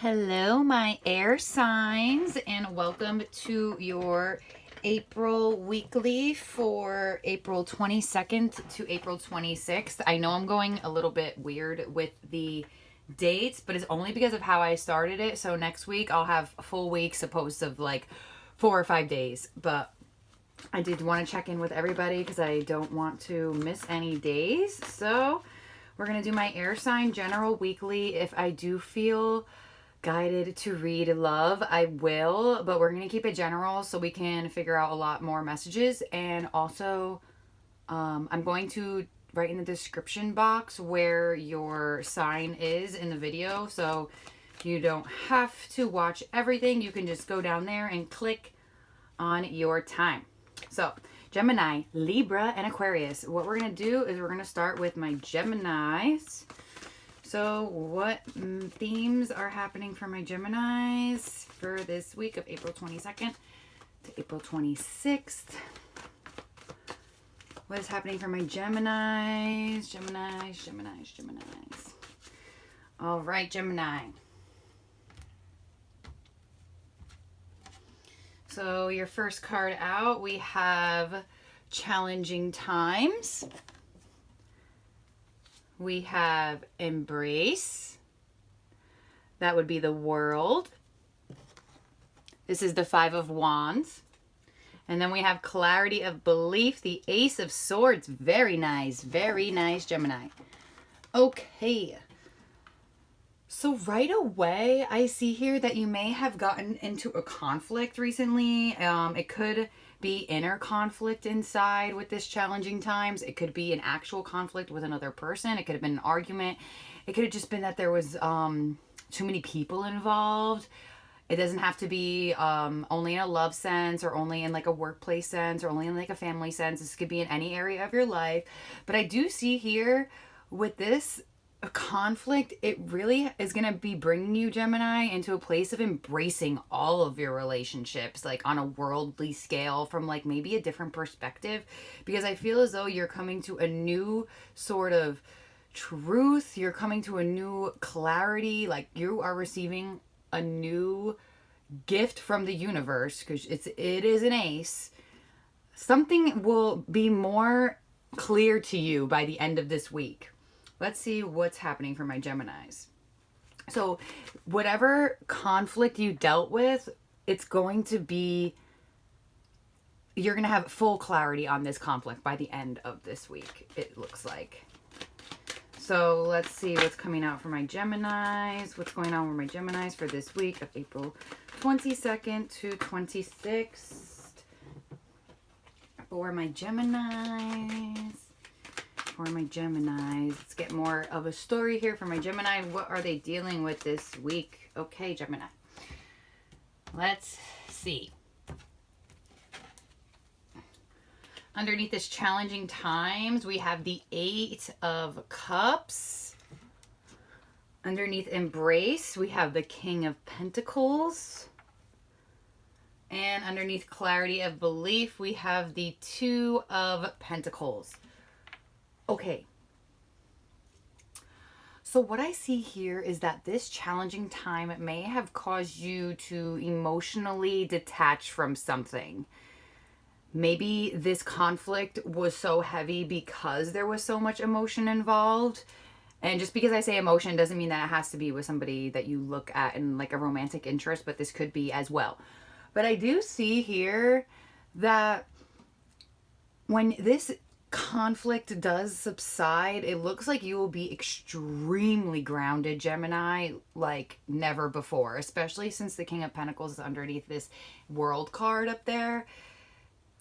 Hello, my air signs, and welcome to your April weekly for April 22nd to April 26th. I know I'm going a little bit weird with the dates, but it's only because of how I started it. So next week I'll have full weeks opposed to like 4 or 5 days. But I did want to check in with everybody because I don't want to miss any days. So we're going to do my air sign general weekly. If I do feel guided to read love, I will, but we're going to keep it general so we can figure out a lot more messages. And also, I'm going to write in the description box where your sign is in the video, so you don't have to watch everything. You can just go down there and click on your time. So, Gemini, Libra, and Aquarius. What we're going to do is we're going to start with my Geminis. So what themes are happening for my Geminis for this week of April 22nd to April 26th? What is happening for my Geminis? Geminis. All right, Gemini. So your first card out, we have Challenging Times. We have Embrace. That would be the World. This is the Five of Wands. And then we have Clarity of Belief, the Ace of Swords. Very nice, Gemini. Okay. So right away, I see here that you may have gotten into a conflict recently. It could be inner conflict inside with this Challenging Times. It could be an actual conflict with another person. It could have been an argument. It could have just been that there was too many people involved. It doesn't have to be only in a love sense or only in like a workplace sense or only in like a family sense. This could be in any area of your life. But I do see here with this conflict, it really is going to be bringing you, Gemini, into a place of embracing all of your relationships, like on a worldly scale, from like maybe a different perspective, because I feel as though you're coming to a new sort of truth. You're coming to a new clarity, like you are receiving a new gift from the universe, because it is an ace. Something will be more clear to you by the end of this week. Let's see what's happening for my Geminis. So whatever conflict you dealt with, it's going to be, you're going to have full clarity on this conflict by the end of this week, it looks like. So let's see what's coming out for my Geminis. What's going on with my Geminis for this week of April 22nd to 26th. For my Geminis. Let's get more of a story here for my Gemini. What are they dealing with this week? Okay, Gemini. Let's see. Underneath this Challenging Times, we have the Eight of Cups. Underneath Embrace, we have the King of Pentacles. And underneath Clarity of Belief, we have the Two of Pentacles. Okay, so what I see here is that this challenging time may have caused you to emotionally detach from something. Maybe this conflict was so heavy because there was so much emotion involved. And just because I say emotion doesn't mean that it has to be with somebody that you look at in like a romantic interest, but this could be as well. But I do see here that when this conflict does subside, it looks like you will be extremely grounded, Gemini, like never before, especially since the King of Pentacles is underneath this World card up there.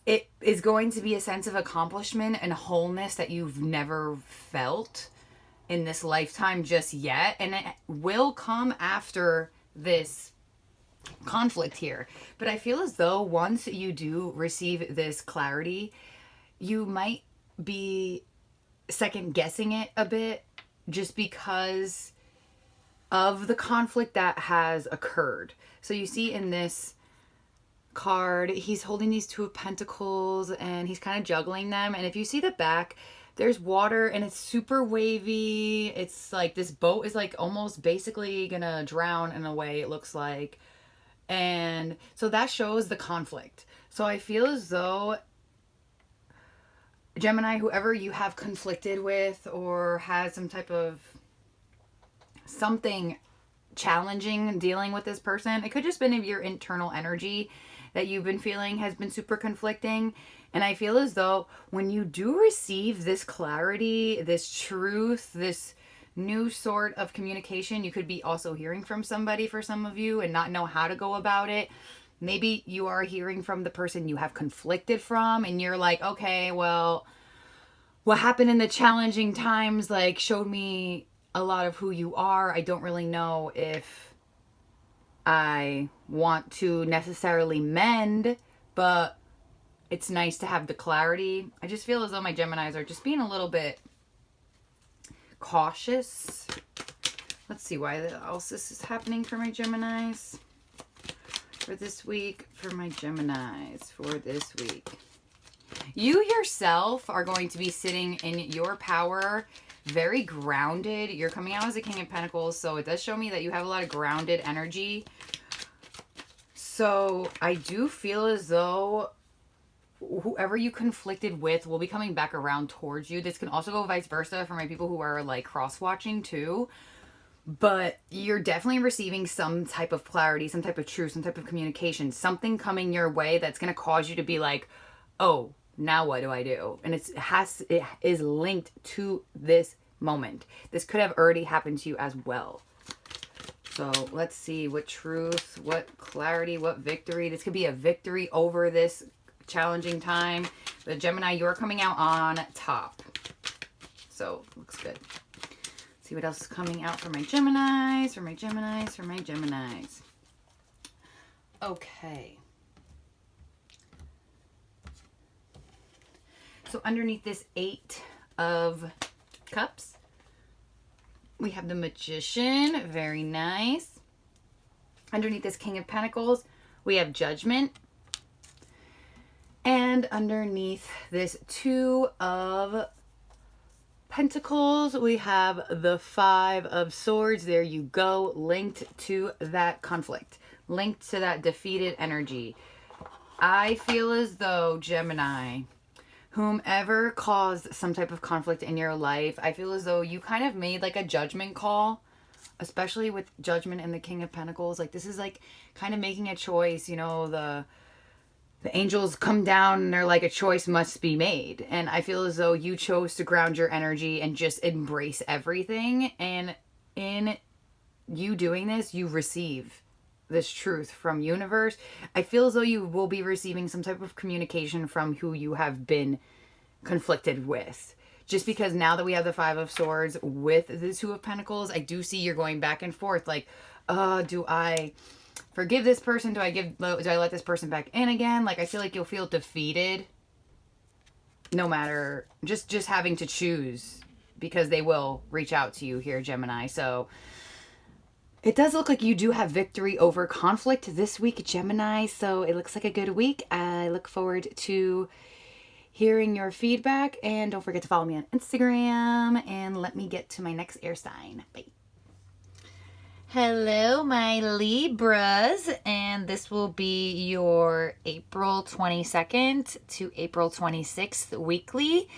It is going to be a sense of accomplishment and wholeness that you've never felt in this lifetime just yet, and it will come after this conflict here. But I feel as though once you do receive this clarity, you might be second guessing it a bit just because of the conflict that has occurred. So you see in this card, he's holding these Two of Pentacles and he's kind of juggling them. And if you see the back, there's water and it's super wavy. It's like this boat is like almost basically gonna drown in a way, it looks like. And so that shows the conflict. So I feel as though Gemini, whoever you have conflicted with or had some type of something challenging dealing with this person, it could just been of your internal energy that you've been feeling has been super conflicting. And I feel as though when you do receive this clarity, this truth, this new sort of communication, you could be also hearing from somebody for some of you and not know how to go about it. Maybe you are hearing from the person you have conflicted from and you're like, okay, well, what happened in the challenging times like showed me a lot of who you are. I don't really know if I want to necessarily mend, but it's nice to have the clarity. I just feel as though my Geminis are just being a little bit cautious. Let's see why else this is happening for my Geminis for this week. For my Geminis for this week. You yourself are going to be sitting in your power, very grounded. You're coming out as a King of Pentacles, so it does show me that you have a lot of grounded energy. So I do feel as though whoever you conflicted with will be coming back around towards you. This can also go vice versa for my people who are like cross-watching too. But you're definitely receiving some type of clarity, some type of truth, some type of communication, something coming your way that's going to cause you to be like, oh, now what do I do? And it is linked to this moment. This could have already happened to you as well. So let's see what truth, what clarity, what victory. This could be a victory over this challenging time. The Gemini, you're coming out on top. So looks good. Let's see what else is coming out for my Geminis, for my Geminis, for my Geminis. Okay. So underneath this 8 of Cups, we have the Magician. Very nice. Underneath this King of Pentacles, we have Judgment. And underneath this 2 of Pentacles, we have the 5 of Swords. There you go, linked to that conflict, linked to that defeated energy. I feel as though, Gemini, whomever caused some type of conflict in your life, I feel as though you kind of made like a judgment call, especially with Judgment and the King of Pentacles. Like this is like kind of making a choice, you know, the angels come down and they're like, a choice must be made. And I feel as though you chose to ground your energy and just embrace everything. And in you doing this, you receive this truth from universe. I feel as though you will be receiving some type of communication from who you have been conflicted with. Just because now that we have the 5 of Swords with the 2 of Pentacles, I do see you're going back and forth. Like, do I forgive this person? Do I let this person back in again? Like, I feel like you'll feel defeated no matter, just having to choose, because they will reach out to you here, Gemini. So it does look like you do have victory over conflict this week, Gemini. So it looks like a good week. I look forward to hearing your feedback. And don't forget to follow me on Instagram. And let me get to my next air sign. Bye. Hello, my Libras. And this will be your April 22nd to April 26th weekly.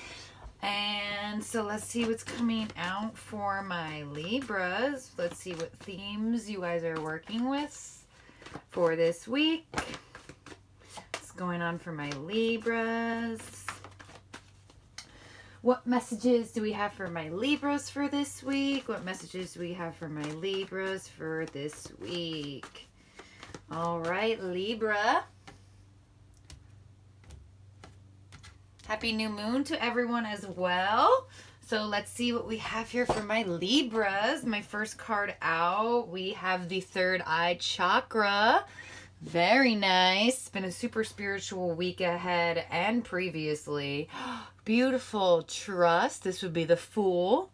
And so let's see what's coming out for my Libras. Let's see what themes you guys are working with for this week. What's going on for my Libras? What messages do we have for my Libras for this week? What messages do we have for my Libras for this week? All right, Libra. Happy new moon to everyone as well. So let's see what we have here for my Libras. My first card out, we have the third eye chakra. Very nice. It's been a super spiritual week ahead and previously. Beautiful. Trust. This would be the Fool.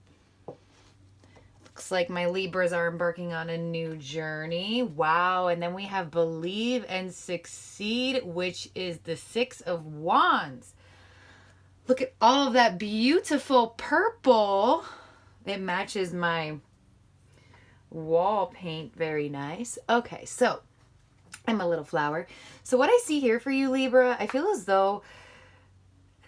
Looks like my Libras are embarking on a new journey. Wow. And then we have Believe and Succeed, which is the 6 of Wands. Look at all of that beautiful purple. It matches my wall paint very nice. Okay, so I'm a little flower. So what I see here for you, Libra, I feel as though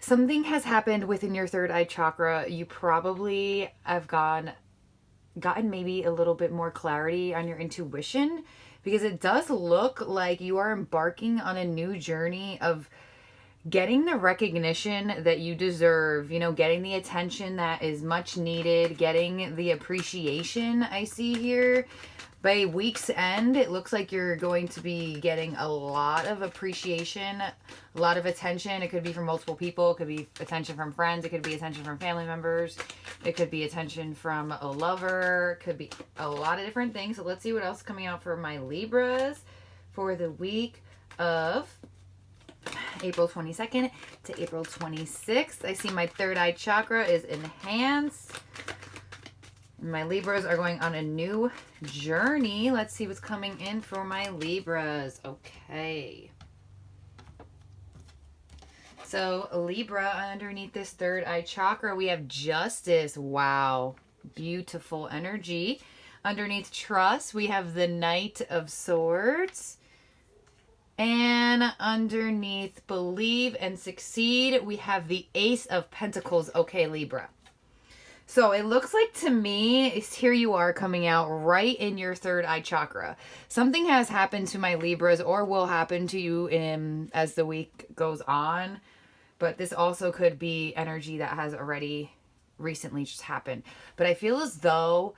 something has happened within your third eye chakra. You probably have gotten maybe a little bit more clarity on your intuition, because it does look like you are embarking on a new journey of getting the recognition that you deserve, you know, getting the attention that is much needed, getting the appreciation I see here. By week's end, it looks like you're going to be getting a lot of appreciation, a lot of attention. It could be from multiple people. It could be attention from friends. It could be attention from family members. It could be attention from a lover. It could be a lot of different things. So let's see what else is coming out for my Libras for the week of April 22nd to April 26th. I see my third eye chakra is enhanced. My Libras are going on a new journey. Let's see what's coming in for my Libras. Okay. So Libra, underneath this third eye chakra, we have justice. Wow. Beautiful energy. Underneath trust, we have the Knight of Swords. And underneath believe and succeed, we have the Ace of Pentacles. Okay, Libra. So it looks like to me, here you are coming out right in your third eye chakra. Something has happened to my Libras or will happen to you as the week goes on. But this also could be energy that has already recently just happened. But I feel as though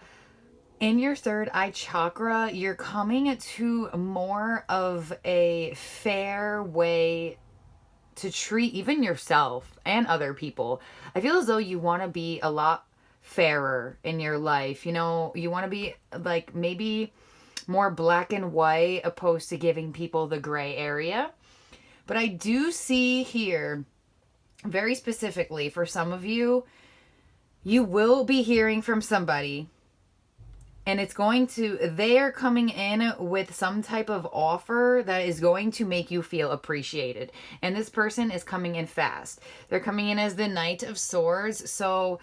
in your third eye chakra, you're coming to more of a fair way to treat even yourself and other people. I feel as though you want to be a lot fairer in your life. You know, you want to be like maybe more black and white opposed to giving people the gray area. But I do see here very specifically for some of you, you will be hearing from somebody, and they are coming in with some type of offer that is going to make you feel appreciated. And this person is coming in fast. They're coming in as the Knight of Swords. So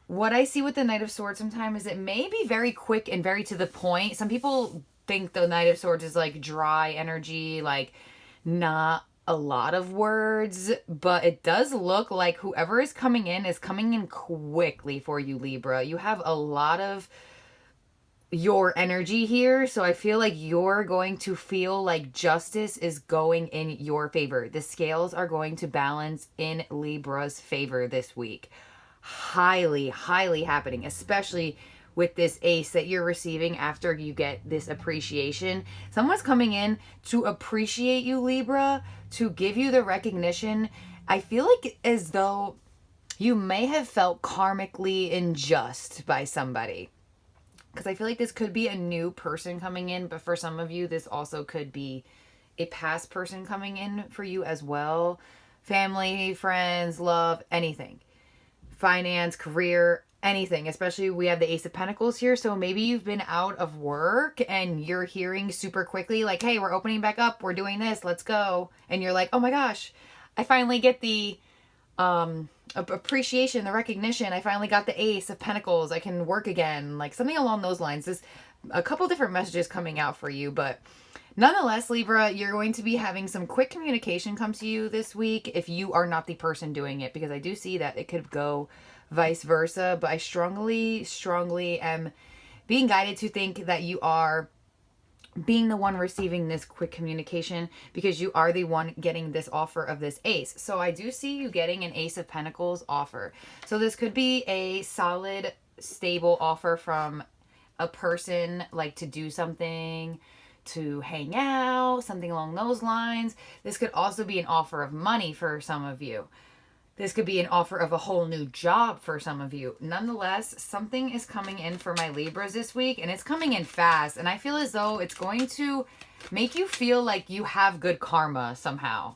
what I see with the Knight of Swords sometimes is it may be very quick and very to the point. Some people think the Knight of Swords is like dry energy, like not a lot of words, but it does look like whoever is coming in quickly for you, Libra. You have a lot of your energy here, so I feel like you're going to feel like justice is going in your favor. The scales are going to balance in Libra's favor this week. Highly, highly happening, especially with this ace that you're receiving after you get this appreciation. Someone's coming in to appreciate you, Libra, to give you the recognition. I feel like as though you may have felt karmically unjust by somebody. Because I feel like this could be a new person coming in, but for some of you, this also could be a past person coming in for you as well. Family, friends, love, anything. Finance, career, anything. Especially we have the Ace of Pentacles here. So maybe you've been out of work and you're hearing super quickly like, hey, we're opening back up. We're doing this. Let's go. And you're like, oh my gosh, I finally get the appreciation, the recognition. I finally got the Ace of Pentacles. I can work again. Like something along those lines. There's a couple different messages coming out for you, but nonetheless, Libra, you're going to be having some quick communication come to you this week if you are not the person doing it, because I do see that it could go vice versa, but I strongly, strongly am being guided to think that you are being the one receiving this quick communication because you are the one getting this offer of this ace. So I do see you getting an Ace of Pentacles offer. So this could be a solid, stable offer from a person, like to do something, to hang out, something along those lines. This could also be an offer of money for some of you. This could be an offer of a whole new job for some of you. Nonetheless, something is coming in for my Libras this week, and it's coming in fast. And I feel as though it's going to make you feel like you have good karma somehow.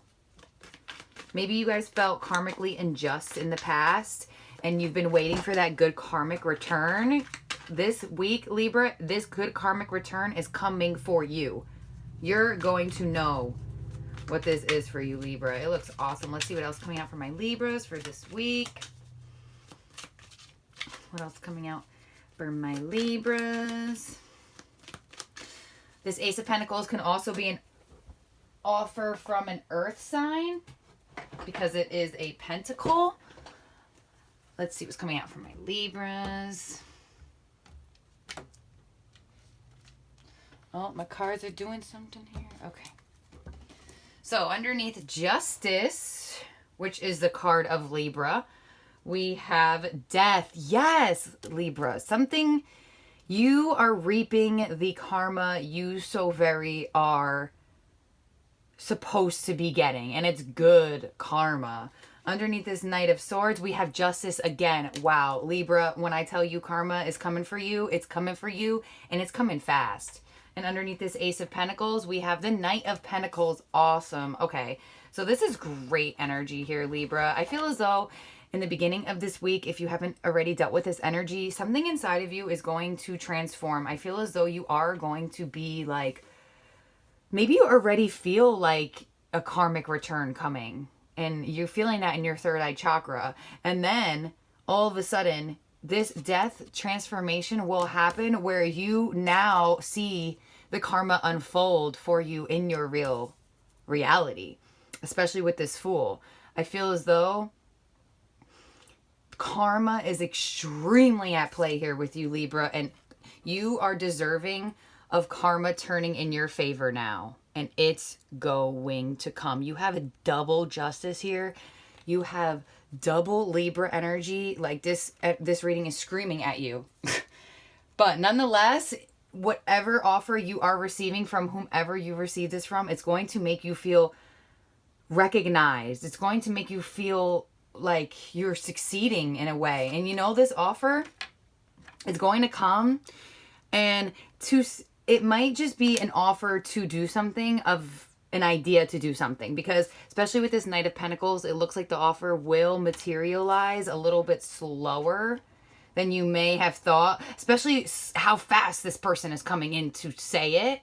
Maybe you guys felt karmically unjust in the past, and you've been waiting for that good karmic return. This week, Libra, this good karmic return is coming for you. You're going to know what this is for you, Libra. It looks awesome. Let's see what else coming out for my Libras for this week. What else coming out for my Libras? This Ace of Pentacles can also be an offer from an earth sign because it is a pentacle. Let's see what's coming out for my Libras. Oh, my cards are doing something here. Okay. So underneath Justice, which is the card of Libra, we have Death. Yes, Libra. Something, you are reaping the karma you so very are supposed to be getting. And it's good karma. Underneath this Knight of Swords, we have Justice again. Wow, Libra, when I tell you karma is coming for you, it's coming for you, and it's coming fast. And underneath this Ace of Pentacles, we have the Knight of Pentacles. Awesome. Okay, so this is great energy here, Libra. I feel as though in the beginning of this week, if you haven't already dealt with this energy, something inside of you is going to transform. I feel as though you are going to be like, maybe you already feel like a karmic return coming. And you're feeling that in your third eye chakra. And then all of a sudden, this death transformation will happen where you now see the karma unfold for you in your real reality, especially with this Fool. I feel as though karma is extremely at play here with you, Libra, and you are deserving of karma turning in your favor now, and it's going to come. You have a double Justice here. You have double Libra energy. Like this reading is screaming at you. But nonetheless, whatever offer you are receiving from whomever you receive this from, it's going to make you feel recognized. It's going to make you feel like you're succeeding in a way. And you know, this offer is going to come, and it might just be an offer to do something, of an idea to do something, because especially with this Knight of Pentacles, it looks like the offer will materialize a little bit slower than you may have thought, especially how fast this person is coming in to say it.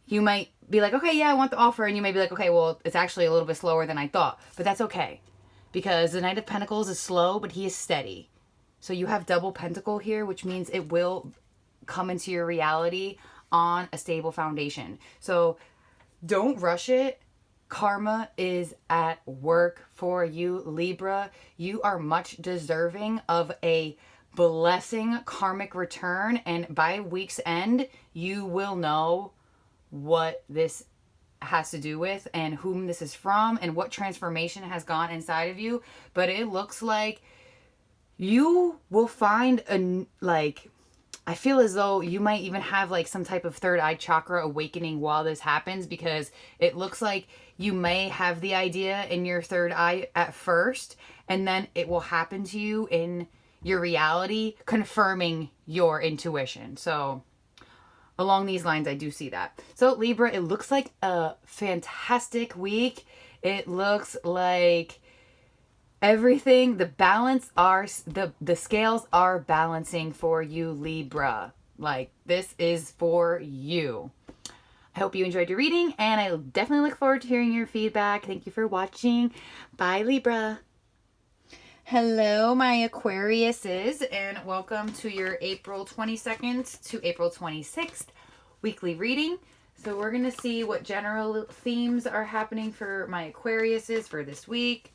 You might be like, okay, yeah, I want the offer. And you may be like, okay, well, it's actually a little bit slower than I thought, but that's okay, because the Knight of Pentacles is slow, but he is steady. So you have double pentacle here, which means it will come into your reality on a stable foundation. So don't rush it. Karma is at work for you, Libra. You are much deserving of a blessing karmic return, and by week's end, you will know what this has to do with and whom this is from and what transformation has gone inside of you. But it looks like you will find I feel as though you might even have like some type of third eye chakra awakening while this happens, because it looks like you may have the idea in your third eye at first, and then it will happen to you in your reality, confirming your intuition. So along these lines, I do see that. So Libra, it looks like a fantastic week. It looks like everything, the scales are balancing for you, Libra. Like, this is for you. I hope you enjoyed your reading, and I definitely look forward to hearing your feedback. Thank you for watching. Bye, Libra. Hello, my Aquariuses, and welcome to your April 22nd to April 26th weekly reading. So we're going to see what general themes are happening for my Aquariuses for this week.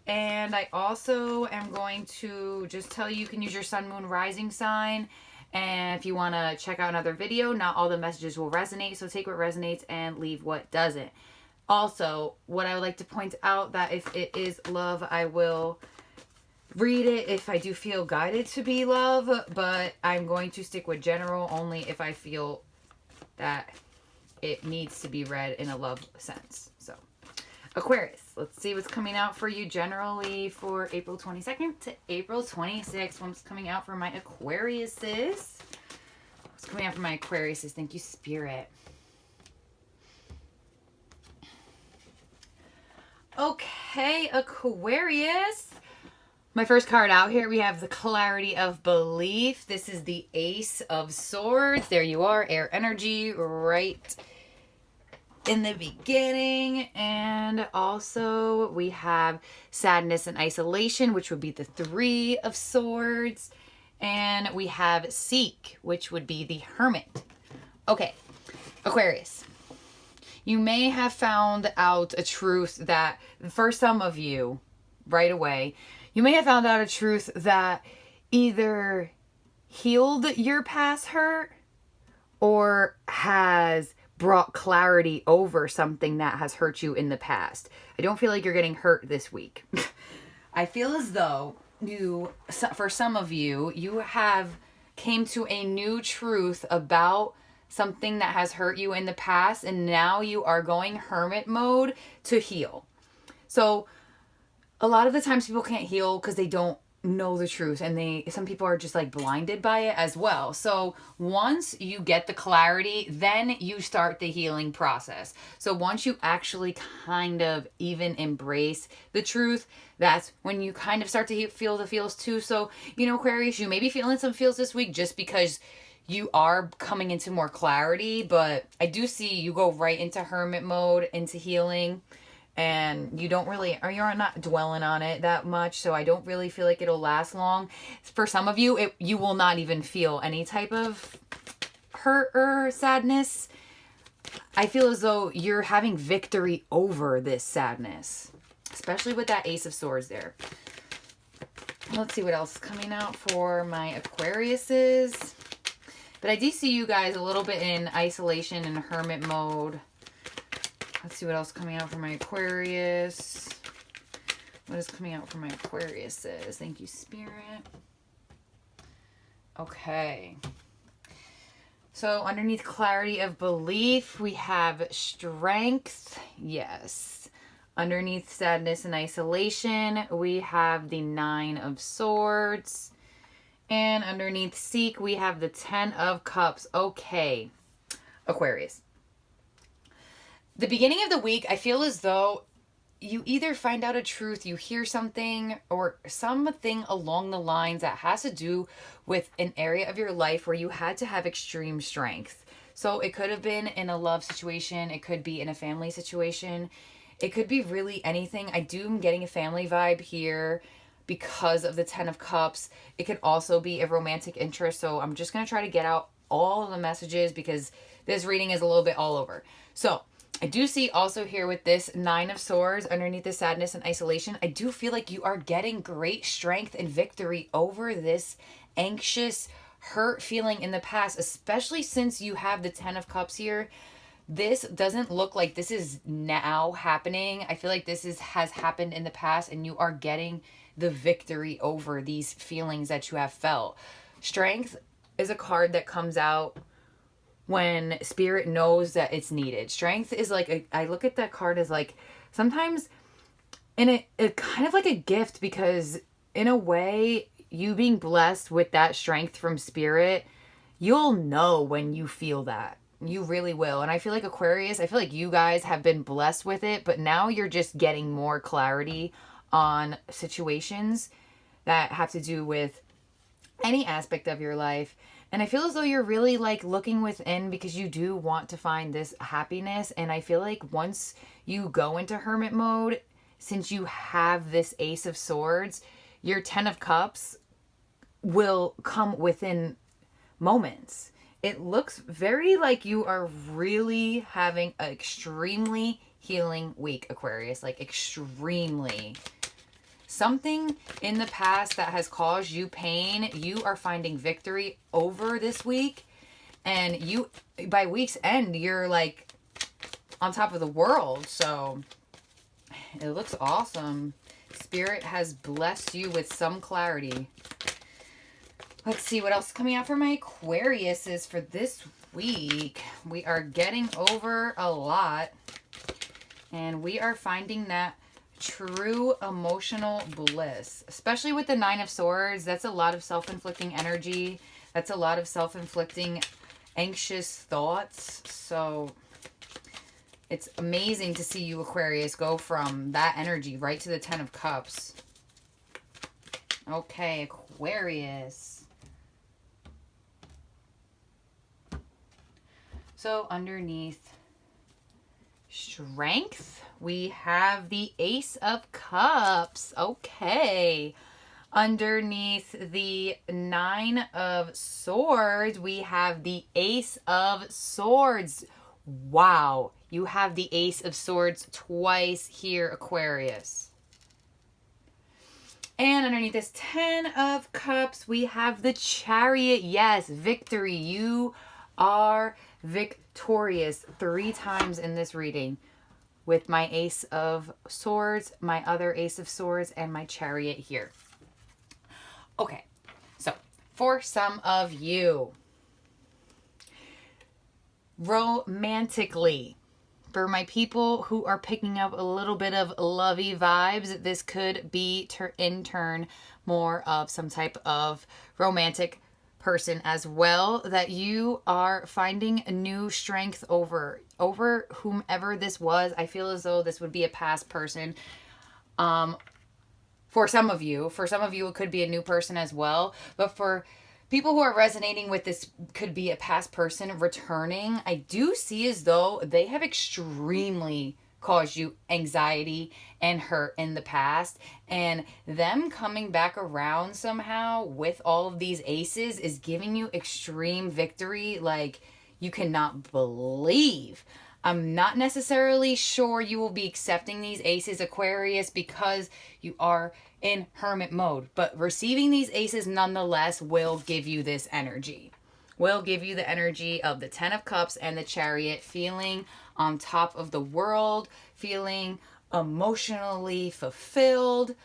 And I also am going to just tell you can use your sun, moon, rising sign. And if you want to check out another video, not all the messages will resonate. So take what resonates and leave what doesn't. Also, what I would like to point out, that if it is love, I will read it if I do feel guided to be love. But I'm going to stick with general only if I feel that it needs to be read in a love sense. So Aquarius, let's see what's coming out for you generally for April 22nd to April 26th. What's coming out for my Aquariuses? What's coming out for my Aquariuses? Thank you, Spirit. Okay, Aquarius. My first card out here, we have the Clarity of Belief. This is the Ace of Swords. There you are, air energy right in the beginning. And also we have sadness and isolation, which would be the 3 of Swords. And we have seek, which would be the Hermit. Okay, Aquarius. You may have found out a truth that, for some of you, right away, you may have found out a truth that either healed your past hurt or has brought clarity over something that has hurt you in the past. I don't feel like you're getting hurt this week. I feel as though for some of you, you have came to a new truth about something that has hurt you in the past, and now you are going hermit mode to heal. So a lot of the times people can't heal because they don't know the truth, and some people are just like blinded by it as well. So once you get the clarity, then you start the healing process. So once you actually kind of even embrace the truth, that's when you kind of start to feel the feels too. So, Aquarius, you may be feeling some feels this week just because you are coming into more clarity, but I do see you go right into hermit mode, into healing, and you don't really, or you're not dwelling on it that much, so I don't really feel like it'll last long. For some of you, you will not even feel any type of hurt or sadness. I feel as though you're having victory over this sadness, especially with that Ace of Swords there. Let's see what else is coming out for my Aquariuses. But I do see you guys a little bit in isolation and hermit mode. Let's see what else is coming out for my Aquarius. What is coming out for my Aquariuses? Thank you, Spirit. Okay. So underneath clarity of belief, we have strength. Yes. Underneath sadness and isolation, we have the 9 of Swords. And underneath seek, we have the 10 of Cups. Okay, Aquarius. The beginning of the week, I feel as though you either find out a truth, you hear something, or something along the lines that has to do with an area of your life where you had to have extreme strength. So it could have been in a love situation. It could be in a family situation. It could be really anything. I am getting a family vibe here because of the 10 of Cups. It could also be a romantic interest. So I'm just going to try to get out all of the messages because this reading is a little bit all over. So I do see also here with this 9 of Swords underneath the sadness and isolation, I do feel like you are getting great strength and victory over this anxious, hurt feeling in the past, especially since you have the 10 of Cups here. This doesn't look like this is now happening. I feel like this has happened in the past, and you are getting the victory over these feelings that you have felt. Strength is a card that comes out when Spirit knows that it's needed. Strength is like, I look at that card as like, sometimes in a kind of like a gift, because in a way, you being blessed with that strength from Spirit, you'll know when you feel that. You really will. And I feel like Aquarius, I feel like you guys have been blessed with it, but now you're just getting more clarity on situations that have to do with any aspect of your life. And I feel as though you're really like looking within because you do want to find this happiness. And I feel like once you go into hermit mode, since you have this Ace of Swords, your 10 of Cups will come within moments. It looks very like you are really having an extremely healing week, Aquarius. Like extremely. Something in the past that has caused you pain, you are finding victory over this week. And you, by week's end, you're like on top of the world. So it looks awesome. Spirit has blessed you with some clarity. Let's see what else is coming out for my Aquariuses for this week. We are getting over a lot. And we are finding that true emotional bliss, especially with the 9 of Swords. That's a lot of self-inflicting energy. That's a lot of self-inflicting anxious thoughts. So it's amazing to see you, Aquarius, go from that energy right to the 10 of Cups. Okay, Aquarius. So underneath strength, we have the Ace of Cups. Okay. Underneath the Nine of Swords, we have the Ace of Swords. Wow. You have the Ace of Swords twice here, Aquarius. And underneath this 10 of Cups, we have the Chariot. Yes, victory. You are victorious 3 times in this reading with my Ace of Swords, my other Ace of Swords, and my Chariot here. Okay, so for some of you, romantically, for my people who are picking up a little bit of lovey vibes, this could be in turn more of some type of romantic person as well, that you are finding new strength over whomever this was. I feel as though this would be a past person. For some of you, it could be a new person as well. But for people who are resonating with this, could be a past person returning. I do see as though they have extremely caused you anxiety and hurt in the past. And them coming back around somehow with all of these aces is giving you extreme victory like you cannot believe. I'm not necessarily sure you will be accepting these aces, Aquarius, because you are in hermit mode. But receiving these aces nonetheless will give you this energy. Will give you the energy of the 10 of Cups and the Chariot, feeling on top of the world, feeling emotionally fulfilled.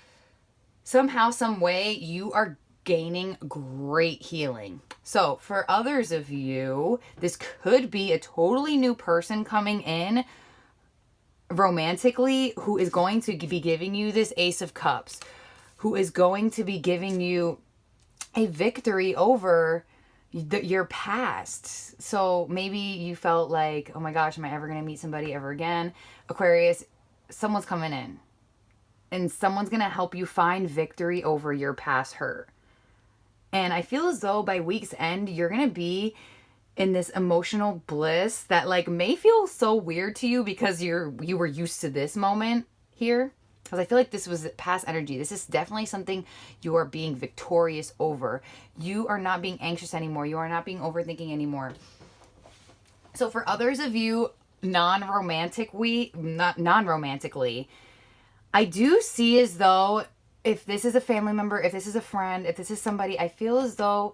Somehow, some way, you are gaining great healing. So for others of you, this could be a totally new person coming in romantically who is going to be giving you this Ace of Cups, who is going to be giving you a victory over your past. So maybe you felt like, oh my gosh, am I ever going to meet somebody ever again? Aquarius, someone's coming in and someone's going to help you find victory over your past hurt. And I feel as though by week's end, you're going to be in this emotional bliss that like may feel so weird to you because you were used to this moment here. Because I feel like this was past energy. This is definitely something you are being victorious over. You are not being anxious anymore. You are not being overthinking anymore. So for others of you, non-romantically, I do see as though if this is a family member, if this is a friend, if this is somebody, I feel as though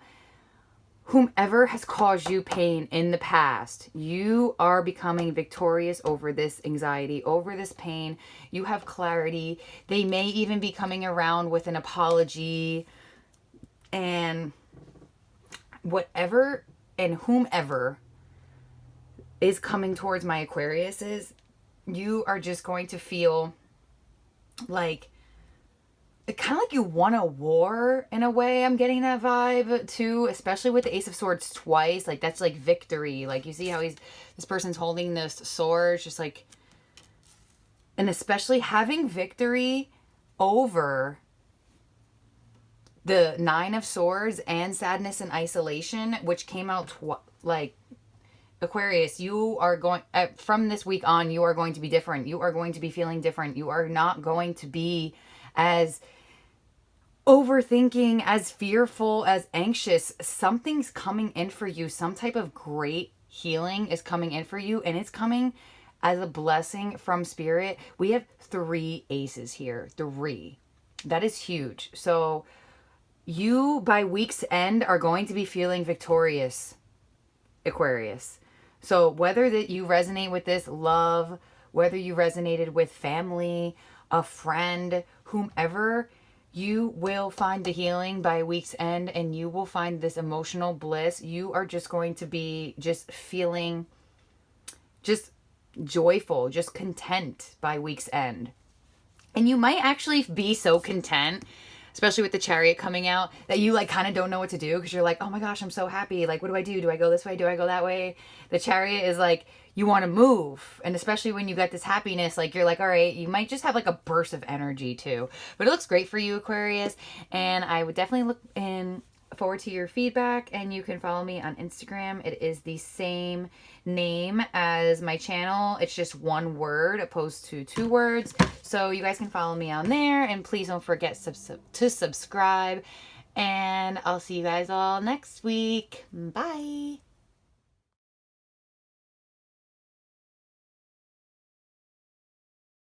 whomever has caused you pain in the past, you are becoming victorious over this anxiety, over this pain. You have clarity. They may even be coming around with an apology. And whatever and whomever is coming towards my Aquariuses, you are just going to feel like kind of like you won a war in a way. I'm getting that vibe too, especially with the Ace of Swords twice. Like that's like victory. Like you see how this person's holding this sword, just like, and especially having victory over the 9 of Swords and sadness and isolation, which came out like Aquarius, you are going from this week on, you are going to be different. You are going to be feeling different. You are not going to be as overthinking, as fearful, as anxious. Something's coming in for you. Some type of great healing is coming in for you, and it's coming as a blessing from spirit. We have 3 aces here. 3. That is huge. So you, by week's end, are going to be feeling victorious, Aquarius. So whether that you resonate with this love, whether you resonated with family, a friend, whomever, you will find the healing by week's end, and you will find this emotional bliss. You are just going to be just feeling just joyful, just content by week's end. And you might actually be so content, especially with the Chariot coming out, that you like kind of don't know what to do because you're like, oh my gosh, I'm so happy. Like, what do I do? Do I go this way? Do I go that way? The Chariot is like, you want to move. And especially when you get this happiness, like you're like, all right, you might just have like a burst of energy too. But it looks great for you, Aquarius. And I would definitely look in forward to your feedback, and you can follow me on Instagram. It is the same name as my channel. It's just one word opposed to 2 words. So you guys can follow me on there, and please don't forget to subscribe. And I'll see you guys all next week. Bye.